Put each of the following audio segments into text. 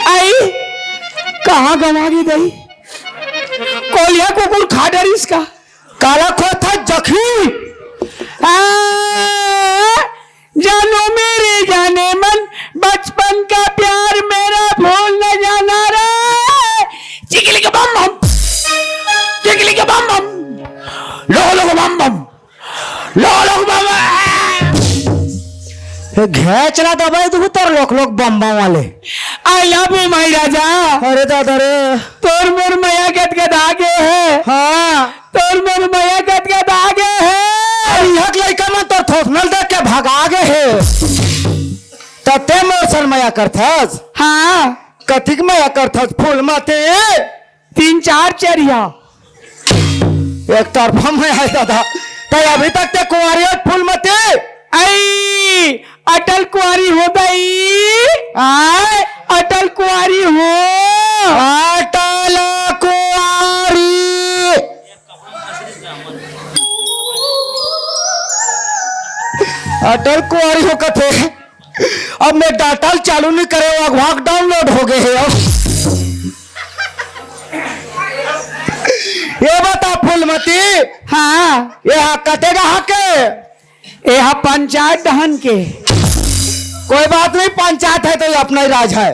आई कहाँ गवा गई दही? कोलिया कुकुर खा डरी इसका काला खोथा जखी। जानो मेरे जाने मन बचपन का प्यार मेरा भूल न जाना रे। चिकली के बम बम, चिकली के बम बम, लो लो बम बम, लो लो बम। घेचना दबाई तू तर लोग लोग बम बम वाले। आई लव यू माई राजा। अरे दादा रे तोर मोर मैया गदगद आगे है। हाँ तोर मोर मैया गदगद आगे है। यह लड़का में तो थोथनल देख के भागा गए है। तते मोर सन मैया करथस। हाँ कथिक मैया करथस फूल माते 3-4 चेरिया एक तरफा में है दादा। तो अभी तक ते कुंवारी फूल माते आई अटल कुंवारी हो गई। अटल कुंवारी हो, अटल कुंवारी। अटल कुंवारी हो कथे। अब मैं डाटा चालू नहीं करे वाक डाउनलोड हो गए है। ये बता फूलमती। हाँ ये कटेगा हके यह पंचायत दहन के। कोई बात नहीं पंचायत है तो ये अपना ही राज है।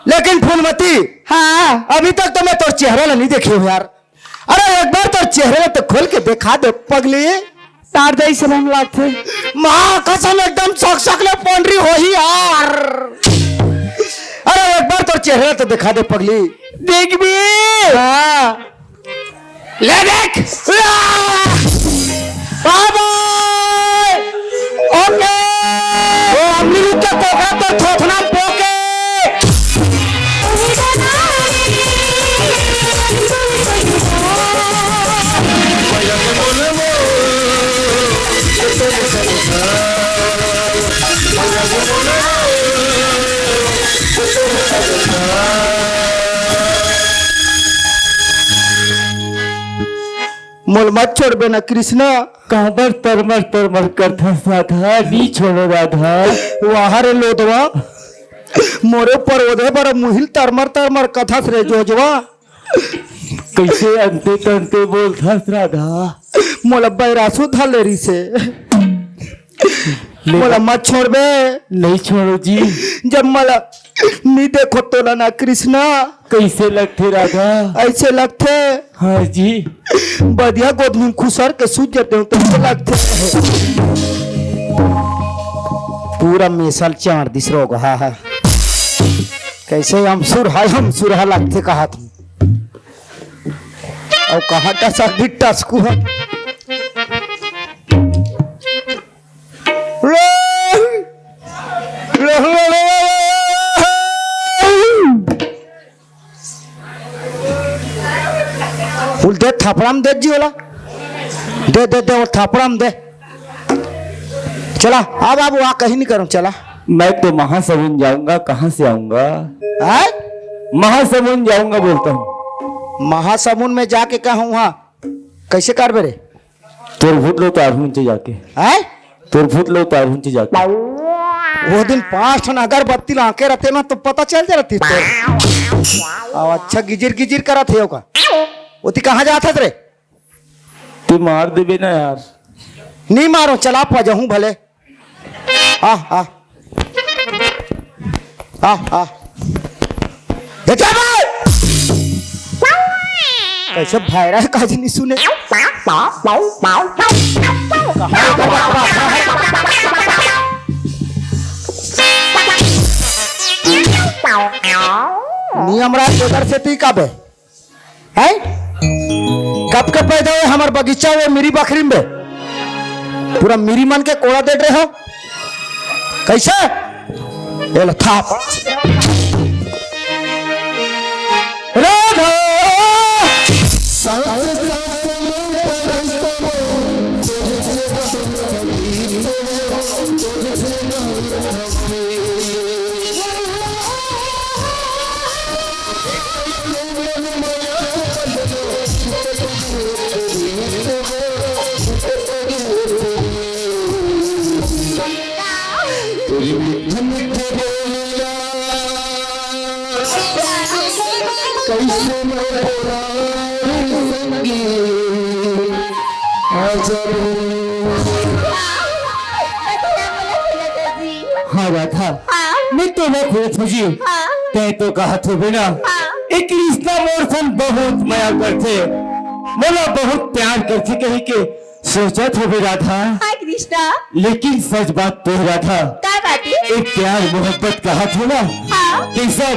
लेकिन फूलमती हाँ अभी तक तो मैं तोर चेहरा नहीं देखी हूँ यार। अरे एक बार तोर चेहरे तो खोल के दिखा दे पगली। तार दे सलाम लागते माँ कसम एकदम शौक शकले पौंडरी हो ही यार। अरे एक बार तोर चेहरा तो दिखा दे पगली। देख भी हाँ ले देख। बाबा ओके वो अम्मी के पोखरा पर थोथना पोके। मोल मत छोड़ बेना कृष्णा। कहाँ पर तरमर करता साधा नी छोड़ो राधा। वहाँ रे लोदवा मोरे पर ओधे पर मुहिल तरमर कथास रे जोजवा। कैसे अंते तंते बोलता राधा। मोला बैरासु धलेरी से मोला मत छोड़ बे। नहीं छोड़ो जी। जब मला नहीं देखो तो ना कृष्णा। कैसे लगते राधा? ऐसे लगते हाँ जी बढ़िया गोद में खुसर के सूझ जाते हो तो लगते पूरा मिसल चार दिस रोग। हाँ हाँ कैसे हम सुरहा लगते कहा तुम और कहा टसक भी टसकू है। फूल दे थापड़ाम दे जी वाला दे दे दे वो थापड़ाम दे। चला अब वहाँ कहीं नहीं करूँ। चला मैं तो महासमुंद जाऊंगा। कहाँ से आऊंगा? महासमुंद जाऊंगा बोलता हूँ। महासमुंद में जाके कहूँ वहाँ कैसे कर बेरे? तोर भूत लो तार जाके तोर भूत लो तार जाके। वो दिन 5 ठन अगरबत्ती लाके रहते ना तो पता चल जाती। अच्छा गिजिर करा थे का उती कहाँ जाता रे? तू मार देबे ना यार। नहीं मारो चला पजहूं भले। आ कैसे भाईरा काजी नहीं सुने। नियम रात उधर से ती कब है? कब के पैदा हुए हमार बगीचा हुए मेरी बकरी में पूरा मेरी मन के कोड़ा दे रहे हो कैसे? ये लो थाप राधा मीठे मीठे बोलिया कैसे मैं बोला संगी हाँ राधा मैं तो मैं खुद खुशी तै तो कहा तो बिना एक रिश्ता मोर सन बहुत माया करते मोला बहुत प्यार करती कही के सोचा था भी राधा हाँ कृष्णा लेकिन सच बात तो राधा क्या बात है? एक प्यार मोहब्बत कहा था ना हाँ कि सब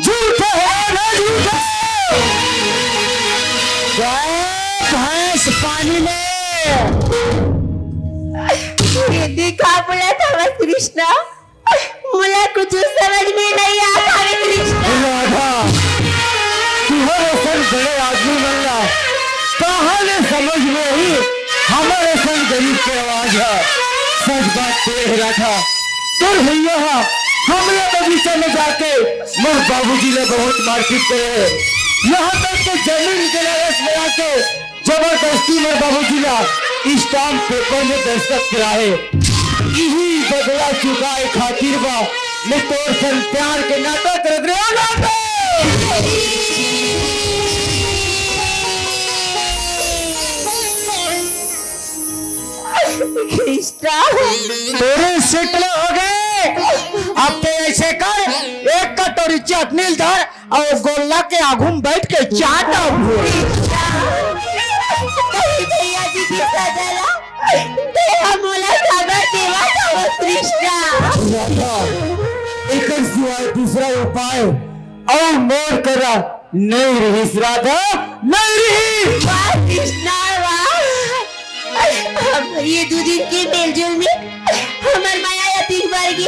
झूठ है ना झूठ भैंस पानी में ये देखा बोला था बस कृष्णा मुझे कुछ समझ में नहीं आता है कृष्णा राधा तुम्हारे संग बड़े आदमी बनना कहाँ ने समझ में ही हमारे संग गरीब की आवाज है सच बात तो है राधा तो भैया हमने बगीचे में जाके मोर बाबूजी ने बहुत मारपीट करे यहाँ तक तो जमीन के लालच में आके जबरदस्ती में बाबूजी ने स्टाम्प पेपर में दस्तखत कराए यही बदला चुकाए खातिर बा मैं तोर संग प्यार के नाता कर रहे हो नाता कृष्णा तेरे सेटल हो गए अब ते ऐसे कर एक कटोरी चटनी धर और गोला के आगू में बैठ के चाट भैया जी की सजला तेरा मोला खबर देवा था वो कृष्णा एक सिवाय दूसरा उपाय और मोर करा नहीं रही राधा नहीं रही वाह कृष्णा वाह हम ये दो दिन के मेलजोल में हमर माया यतीन वर्गी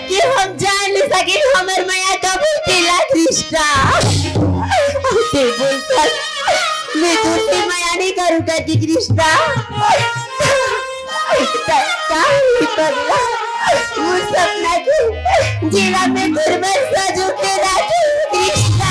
कि हम जान नहीं सके हमर माया कब तेला कृष्णा ते बोलता मैं तुझसे माया नहीं करूँगा कि कृष्णा वो सपना की जिला में दुर्बल सजो के राखी कृष्णा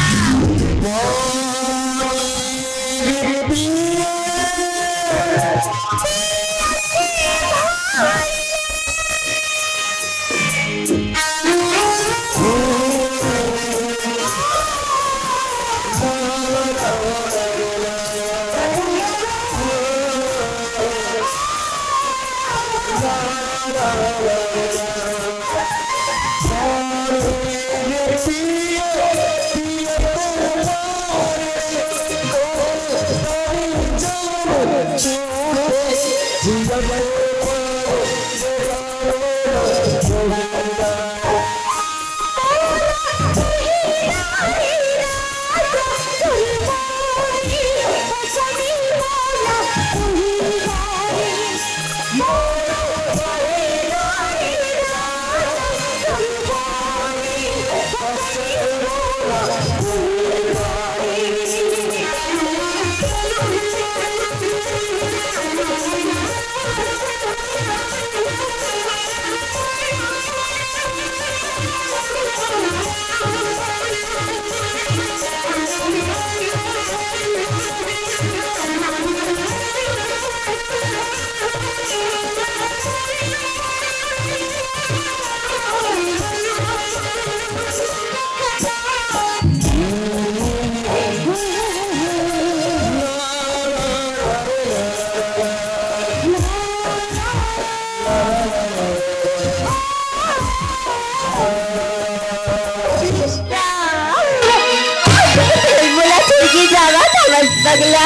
पगला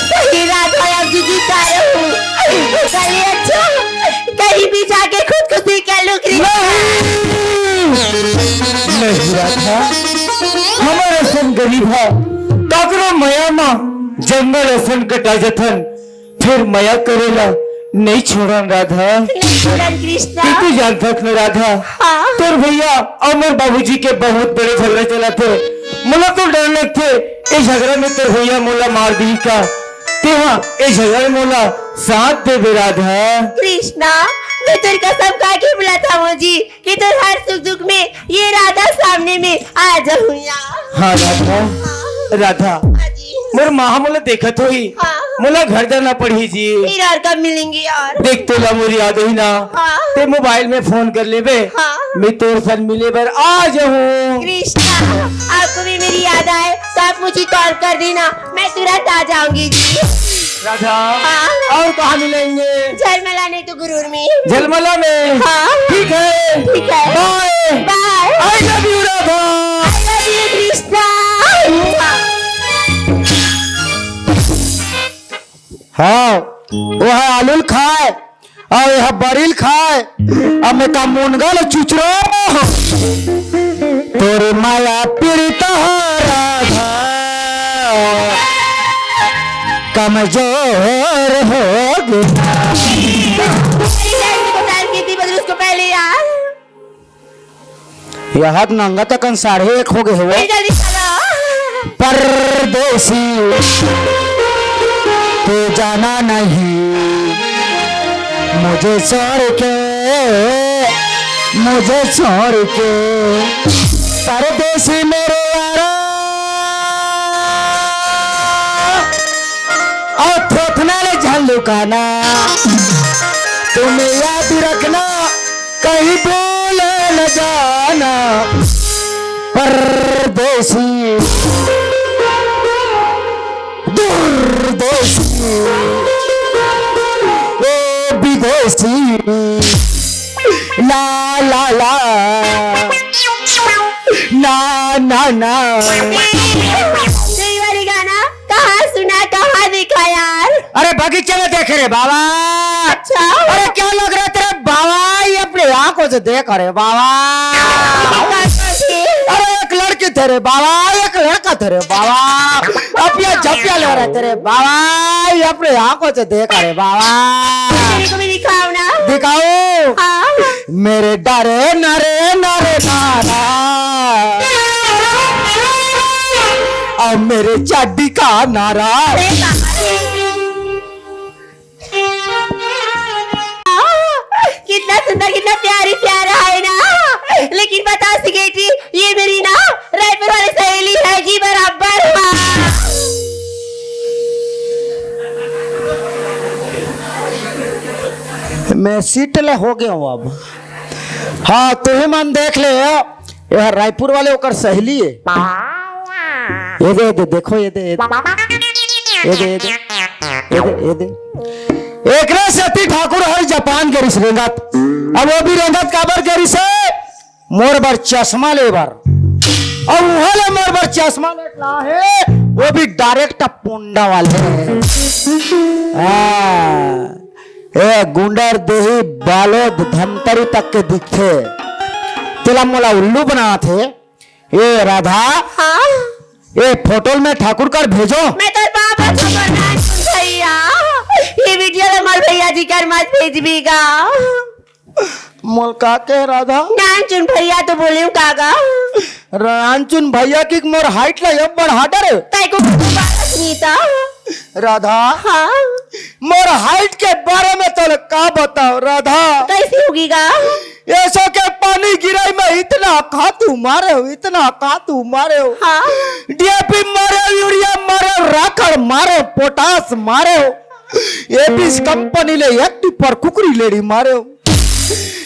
कहीं रात में अब जी तारे हूँ कहीं अच्छा कहीं भी जाके खुदकुशी कर लूँ नहीं राधा हमारे सन गरीब है काकरो मया माँ जंगल असन कटा जथन फिर मया करेला नहीं छोड़ा राधा कृष्णा तू जानता था राधा हाँ। तोर भैया अमर बाबूजी के बहुत बड़े झगड़े चला थे मुला तो डर लगते ए झगड़ा में तेरे भैया मोला मार दी का तेहा ए झगड़े मोला साथ दे बे राधा कृष्णा मैं तेरे कसम खा के बोला था मुझे कि तो हर सुख दुख में ये राधा सामने में आ जाऊँ यहाँ हाँ राधा राधा हाँ जी मोर माँ मोला देखत होई हाँ मुला घर जाना पड़ी जी। फिर और कब मिलेंगे यार? देख तो ला मोरी याद ही ना। हाँ। ते मोबाइल में फोन कर ले बे। हाँ। मैं तोर साथ मिले बर आ जाऊँ। कृष्णा, आपको भी मेरी याद आए तो आप मुझे कॉल कर देना, मैं तुरंत आ जाऊंगी जी। राधा हाँ। और कहाँ मिलेंगे? झलमला नहीं तो गुरूर में। झलमला में। हाँ। ठीक है। ठीक है। Bye. Bye. I love you Radha. I love you, Krishna. हाँ वो है आलूल खाए और यह बरील खाए अब मैं का मुनगल चुचरो तोरे माया पीड़ित राधा कमजोर हो गया। टाइम कितनी बजे उसको पहले यार? यह नंगा तक 1:30 हो गए हो। जल्दी चलो। परदेसी तू जाना नहीं मुझे छोड़ के परदेसी मेरे यारा और थोथना ले झल्लुकाना तुम्हें याद रखना कहीं भूल न जाना परदेसी दूरदेशी ओ विदेशी ला ला ला ना ना ना। यही वाली गाना कहाँ सुना कहाँ देखा यार? अरे बगीचे में देख रहे बाबा। अच्छा। अरे क्या लग रहा है तेरे बाबा ये अपने आंखों से देख रहे बाबा। अरे एक लड़की तेरे बाबा एक लड़का तेरे बाबा अपना झपिया ले रहे तेरे बाबा ये अपने आंखों से देख रहे बाबा। मेरे को भी दिखाओ ना। दिखाओ। हाँ। मेरे डरे नरे नरे नारा और मेरे चाडी का नारा। कितना सुंदर कितना प्यारी प्यारा है ना, लेकिन बता सके थी ये मेरी ना रायपुर वाली सहेली है जी बराबर। हाँ। मैं सीट ले हो गया हूँ अब। हाँ तो ही मन देख ले यह रायपुर वाले ओकर सहेली है। ये दे देखो ये दे एक सती ठाकुर हर जापान के रिस रेंगत अब वो भी रेंगत काबर के रिस मोर बर चश्मा ले बर और वहां मोर बर चश्मा लेटला है वो भी डायरेक्ट पुंडा वाले। ए गुंडर देही बालोद धमतरी तक के दिखे तेला मोला उल्लू बना थे। ए राधा हाँ। ए फोटो में ठाकुर कर भेजो। मैं तो बाबा को करना भैया ये वीडियो हमारे भैया जी कर मत भेजबीगा। मोल का के राधा नानचुन भैया तो बोले कागा रानचुन भैया की मोर हाइट ला अब बढ़ा डर ताई को नीता। राधा हाँ। मोर हाइट के बारे में तो का बताओ राधा कैसी होगीगा? ऐसा के पानी गिराई में इतना खातू मारे हो इतना खातू मारे हो। हाँ। डीएपी मारे यूरिया मारे राखड़ मारे पोटास मारे हो एपीस कंपनी ले एक्टिव पर कुकरी लेडी मारे हो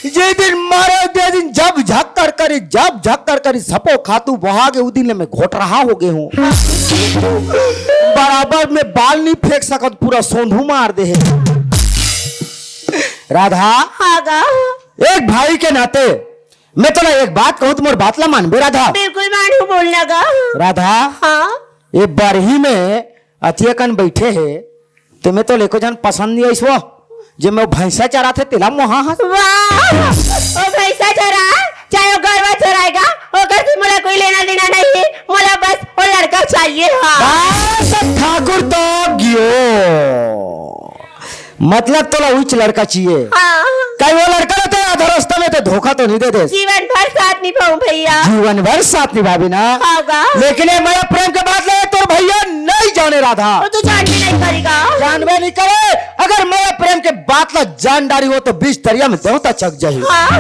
जे दिन मारे दे दिन जब झक्कर करी सपो खातू बहागे उ दिन में घोट रहा हो गए हूँ। बराबर में बाल नहीं फेंक सकत पूरा सोंधू मार दे है। राधा हाँ एक भाई के नाते मैं तो एक बात कहूँ तुम्हारी बात ला मान बे राधा। बिल्कुल मानू बोलना गा। राधा हाँ। ये बरही में अथिया कन बैठे है तुम्हें तो लेको जान पसंद नहीं आई जो मैं भैंसा चरा थे तेला मोहा वाह ओ भैंसा चरा चाहे वो गरवा चराएगा ओकर से मोला कोई लेना देना नहीं है, मोला बस वो लड़का चाहिए। हाँ। ठाकुर तो गियो मतलब तो उच्च लड़का चाहिए। हाँ। कई वो लड़का रहते आधा रास्ता में तो धोखा तो नहीं देते जीवन भर साथ निभाऊं भैया। जीवन भर साथ निभावी ना। होगा। लेकिन ये मेरा प्रेम के बात ले तो भैया नहीं जाने राधा वो तो जान भी नहीं करेगा। जानवे नहीं करे अगर मेरे प्रेम के बात ला जानदारी हो तो बीच दरिया में देवता चक जाए। हाँ।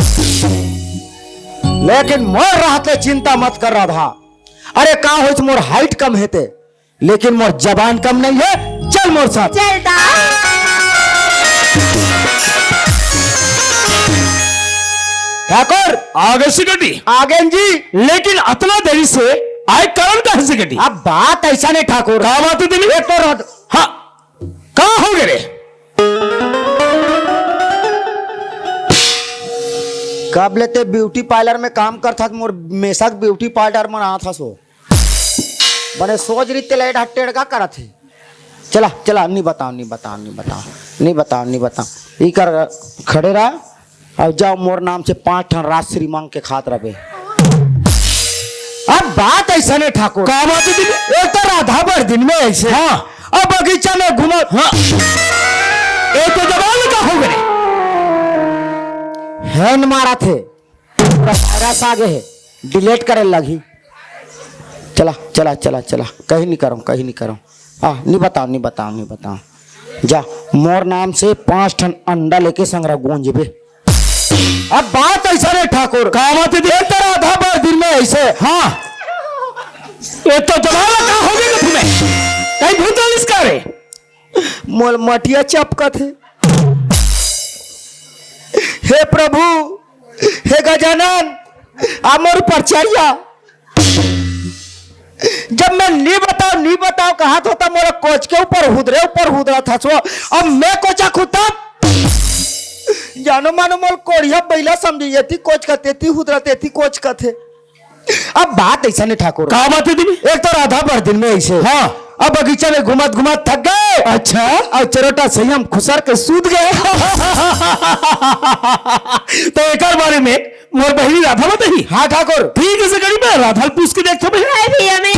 लेकिन मोर रहते चिंता मत कर राधा। अरे का हो मोर हाइट कम है ते लेकिन मोर जबान कम नहीं है चल मोर साथ। चलता ठाकुर आगे सिकटी आगे जी। लेकिन अतना देरी से आए कारण का है सिकटी? अब बात ऐसा नहीं ठाकुर। कहा बात है तेरी? एक तो रोड हाँ कहा हो गए रे? कब लेते ब्यूटी पार्लर में काम करता था मोर मेसक ब्यूटी पार्लर में रहा था सो बने सोच रही तेल हट्टेड़ का करा थे। चला चला नहीं बताओ नहीं बताओ नहीं बताओ नहीं बताओ नहीं बताओ ई कर खड़े रहा और जाओ मोर नाम से 5 ठन राजश्री मांग के खात रहे। अब बात ऐसा नहीं ठाकुर। कहा बात है तेरी? एक तो राधा भर दिन में ऐसे हाँ अब बगीचा में घूमो। हाँ एक तो जवान का हो गए हैंड मारा थे वायरस आगे है डिलीट करे लगी। चला चला चला चला कहीं नहीं करो कहीं नहीं करो। हाँ नहीं बताओ नहीं बताओ नहीं बताओ। जा मोर नाम से 5 ठन अंडा लेके संग्रह गूंजबे। अब बात ऐसा नहीं ठाकुर। कहा बात है तेरी? तेरा आधा बार दिन में ऐसे हाँ एक तो जवान का हो गया तुम्हें कहीं भूतल इसका रे? मोल मटिया चपका थे। हे प्रभु हे गजानन अमर परचरिया जब मैं नहीं बताओ कहा था मोरा कोच के ऊपर हुदरा था सो अब मैं कोचा खुदा जानो मानो मोल कोड़िया बैला समझी ये थी कोच का तेती हुदरा तेती कोच का थे। अब बात ऐसा नहीं ठाकुर। कहा बात है तेरी? एक तो राधा भर दिन में ऐसे हाँ अब बगीचा में घुमत घुमत थक गए। अच्छा और चरोटा सही हम खुसर के सूत गए। तो एक और बारे में मोर बहनी राधा बताई। हाँ ठाकुर ठीक है सकड़ी में राधा पूछ के देखता भाई हाँ भैया मैं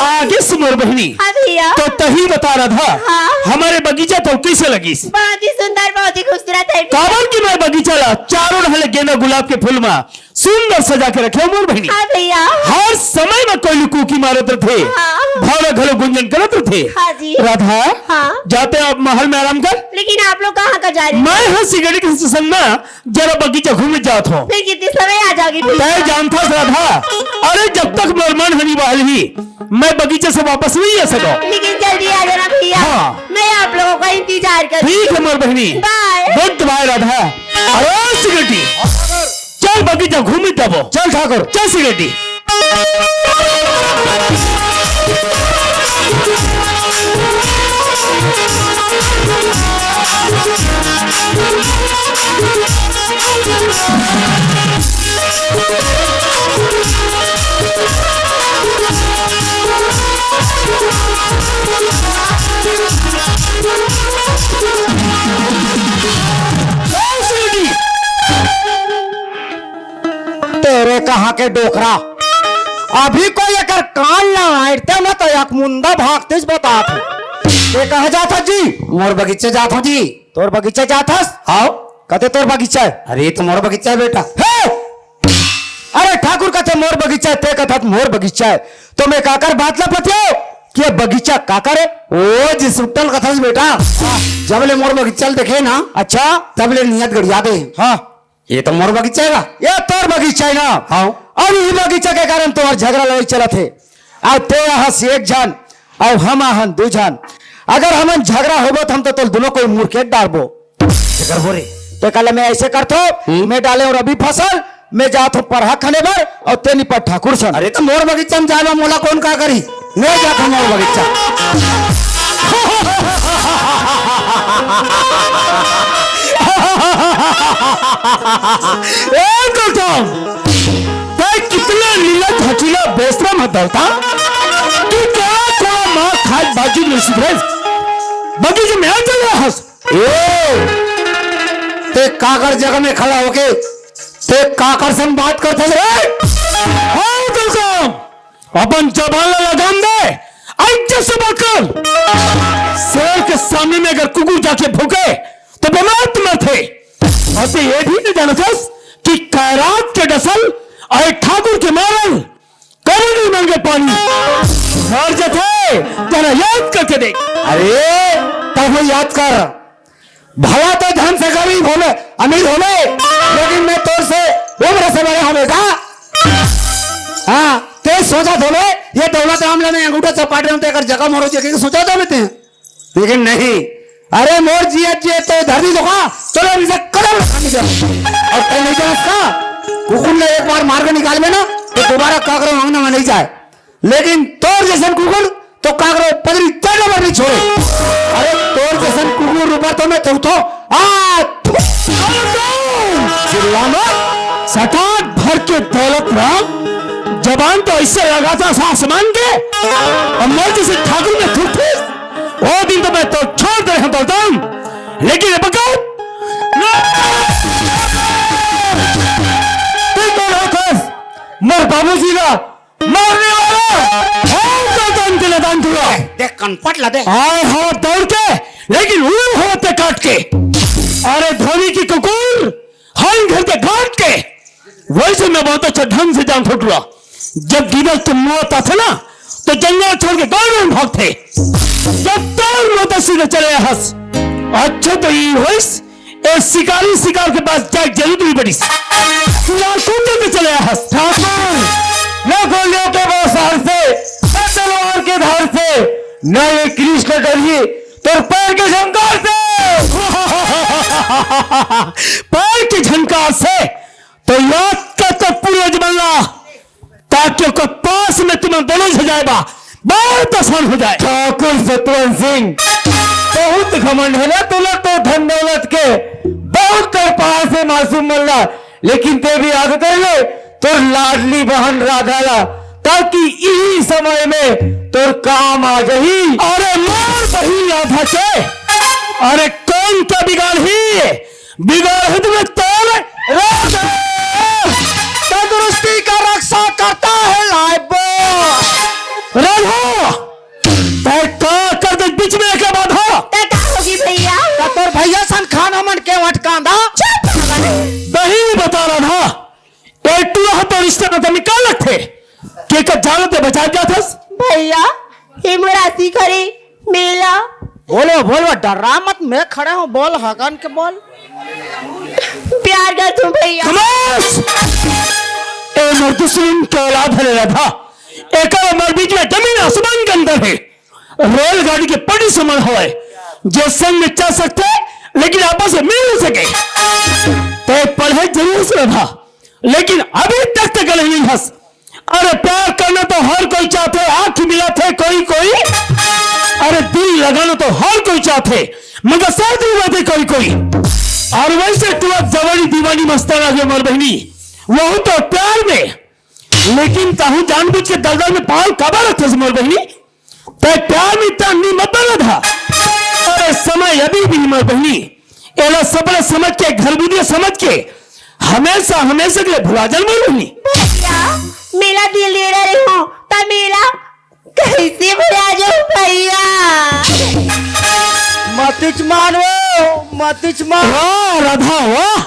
आगे से मोर बहनी हाँ भैया तो तही बता रहा था हाँ। हमारे बगीचा तो कैसे लगी? बहुत ही सुंदर बहुत ही खूबसूरत है काबर की मैं बगीचा ला चारों ढले गेंदा गुलाब के फूल में सुंदर सजा के रखे मोर बहनी। हाँ भैया हर समय में कोई कुकी मारत थे हाँ। भावे घलो गुंजन करत थे। हाँ जी राधा हाँ। जाते आप महल में आराम कर। लेकिन आप लोग कहाँ का जा रहे हैं? मैं हाँ सिगड़ी के संग में जरा बगीचा घूमे जात हूँ। फिर कितने समय आ जाओगी तय जानता राधा अरे जब तक मेहमान हनी बहाल ही मैं बगीचे से वापस नहीं आ सका। लेकिन जल्दी आ जाना भैया हाँ। मैं आप लोगों का इंतजार कर ठीक है मोर बहनी बाय गुड बाय राधा। अरे सिगरेटी चल बगीचा घूमी तब चल ठाकुर चल सिगरेटी। तेरे कहाँ के डोकरा अभी कोई एक कान ना आते ना तो एक मुंदा भागते बता ये कहा जाता जी? मोर बगीचे जात हूँ जी। तोर बगीचा जाता आओ कहते तोर बगीचा है। अरे तो मोर बगीचा है बेटा। हे! अरे ठाकुर कहते मोर बगीचा है ते कहता मोर बगीचा है तो मैं काकर बात ला पतियो कि ये काकर है। ओ जी सुट्टल कथा बेटा जब ले मोर बगीचा देखे ना अच्छा तब ले नियत गड़िया दे। हाँ ये तो मोर बगीचा है ये तोर बगीचा है ना। हाँ अब ये बगीचा के कारण तुम्हार झगड़ा लड़ाई चला थे अब ते हंस एक जन और हम आहन 2 जन अगर हमन झगड़ा होबो तो हम तो दोनों कोई मुर्खेत डालबो करबो रे। तो कल मैं ऐसे करतो मैं डाले और अभी फसल मैं जात हूँ परहा खाने पर और तेनी पर ठाकुर सन। अरे तो मोर बगीचा में जाना मोला कौन का करी मैं जाता हूँ मोर बगीचा। कितना लीला हचीला बेसरा मत डरता तू थोड़ा माँ खाद बाजू में सुधरे बगीचे में आ चल रहा हंस ते काकर जगह में खड़ा होके ते काकर से बात करते अपन जबान लगाम दे इज्जत से बात कर। शेर के सामने में अगर कुकुर जाके भूखे तो बीमार तुम थे और तो ये भी नहीं जानता कि कैरात के डसल और ठाकुर के मारल कभी नहीं मांगे पानी और जथे जरा याद करके देख। अरे तब याद कर भला तो धन से गरीब होने अमीर होने लेकिन मैं तोर से उम्र से बड़े होने का। हाँ ते सोचा थोड़े ये दौलत मामले में अंगूठा चपाटे में अगर जगह मोरो जगह सोचा तो बेटे लेकिन नहीं, अरे मोर जिया जिए तो धरती धोखा चलो इसे कदम और कहीं नहीं जाए उसका कुकुर ने एक बार मार के निकाल में ना तो दोबारा काकरो मांगने में नहीं जाए, लेकिन तोर जैसन कुकुर तो काकरो पदरी चढ़ने पर नहीं छोड़े। अरे तोर जैसन कुकुर ऊपर तो मैं तो चिल्लाना सटाट भर के दौलत राम, जबान तो ऐसे लगा था आसमान के और मैं जैसे ठाकुर में थूक थी वो दिन तो मैं तो छोड़ दे रहा बोलता हूं, लेकिन बताओ मर बाबूजी का मारने वाला दान दूंगा। देख कनपट ला दे आए हाथ दौड़ के लेकिन उड़ होते काट के, अरे धोनी की कुकुर हल घर के घाट के, वैसे मैं बहुत अच्छा ढंग से जान फुट रहा। जब दीवार तुम आता था ना तो जंगल छोड़ के गांव में भागते, जब तक मोता सीधे चले हंस। अच्छा तो ये वैस एक शिकारी शिकार के पास जाए जरूर नहीं पड़ी, कुत्ते चले हंस। ठाकुर न गोलियों के बौछार से न तलवार के धार से न ये कृष्ण डरिए तो पैर के झंकार से पैर के झंकार से तो याद करते पूर्वज बनना, ताकि उसके पास में तुम्हें दोनों से जाएगा बहुत आसान हो जाए। ठाकुर सतवंत सिंह बहुत घमंड है ना तुला तो धन दौलत के, बहुत कर पहाड़ से मासूम मल्ला, लेकिन ते भी याद कर ले तो लाडली बहन राधा ताकि इसी समय में तो काम आ गई। अरे मार बही राधा के, अरे कौन क्या बिगाड़ ही बिगाड़ तुम्हें तोड़ राधा तंदुरुस्ती का रक्षा करता है लाइबो राधा कर दे बीच में एक बात हो होगी भैया तोर भैया सन खाना मन के वटकांदा दही में बता रहा था एक टूहा तो रिश्ते में तो निकाल रखे कि कब जानो तो बचा जाता भैया हिमरासी करे मेला। बोलो बोलो डरा मत, मैं खड़े हूँ, बोल हगन के बोल। प्यार कर तुम भैया। दुश्मन के औलाद है राधा, एक हमारे बीच में जमीन आसमान के अंदर है, रेलगाड़ी के पड़ी समान हुआ है जो संग में चल सकते लेकिन आपस में मिल नहीं सके। तो पढ़े जरूर से राधा, लेकिन अभी तक तो गले नहीं हंस। अरे प्यार करना तो हर कोई चाहते, आंख मिला थे कोई कोई, अरे दिल लगाना तो हर कोई चाहते, मगर साथ में बातें कोई कोई। और वैसे तू अब जवानी दीवानी मस्ताना जो मर बहनी वो तो प्यार में, लेकिन कहूं जानबूझ के दलदल में पाल कबा रखते से मर बहनी, तो प्यार में इतना नहीं मत बना था। अरे समय अभी भी मर बहनी, एला सबने समझ के घर बुद्धि समझ के हमेशा हमेशा के लिए भुला जल मर बहनी। भैया मेरा दिल दे रही हूँ तब मेरा कैसे भुला जाऊं भैया। मतिच मानो मतिच मान वाह राधा वाह,